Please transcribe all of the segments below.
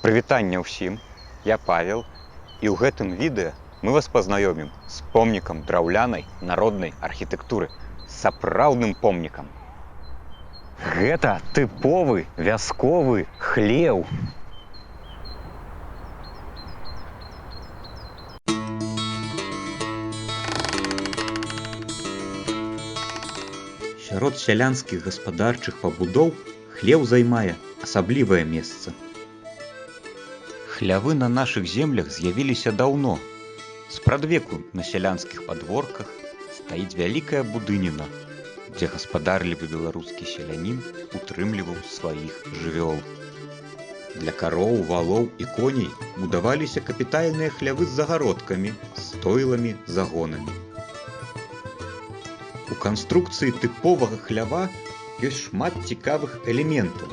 Прывітанне ўсім, я Павел, і ў гэтым відэа мы вас пазнаёмім з помнікам драўлянай народнай архітэктуры, сапраўдным помнікам. Гэта тыповы вясковы хлеў. Сярод сялянскіх гаспадарчых пабудоў хлеў займае асаблівае месца. Хлявы на нашых землях з'явіліся даўно. Спрадвеку на сялянскіх падворках стаіць вялікая будыніна, дзе гаспадарлівы беларускі селянін утрымліваў сваіх жывёл. Для кароў, валоў і коней будаваліся капітальныя хлявы з загародкамі, стойламі, загонамі. У канструкцыі тыповага хлява ёсць шмат цікавых элементаў.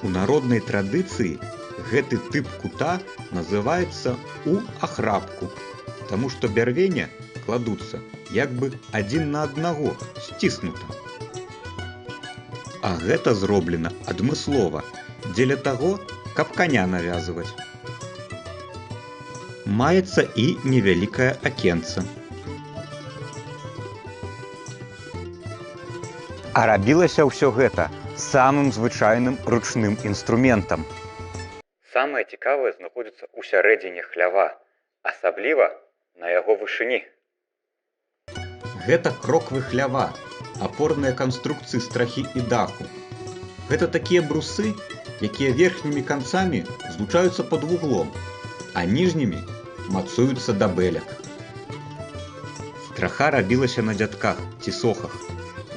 У народнай традыцыі гэты тып кута называецца у-ахрапку, таму што бярвенне кладуцца як бы адзін на аднаго, сціснута. А гэта зроблена адмыслова, дзеля таго, каб каня навязваць. Маецца і невялікае акенца. А рабілася ўсё гэта самым звычайным ручным інструментам. Самае цікавае знаходзіцца ў сярэдзіне хлява, асабліва на яго вышыні. Гэта кроквы хлява, апорныя канструкцыі страхі і даху. Гэта такія брусы, якія верхнімі канцамі злучаюцца пад вуглом, а ніжнімі мацуюцца да бэляк. Страха рабілася на дзядках ці сохах.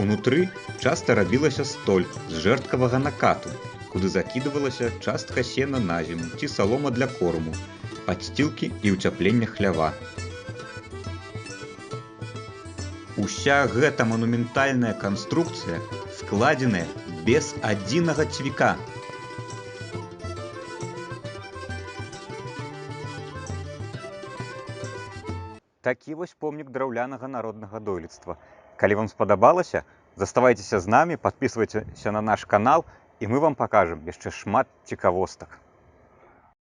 Унутры часта рабілася столь з жэрдкавага накату, куды закідывалася частка сена на зіму ці салома для корму, падсцілкі і ўцяплення хлява. Уся гэта манументальная канструкцыя складзеная без адзінага цвіка. Такі вось помнік драўлянага народнага дойлідства. Калі вам спадабалася, заставайцеся з намі, падпісвайцеся на наш канал, і мы вам пакажам яшчэ шмат цікавостак.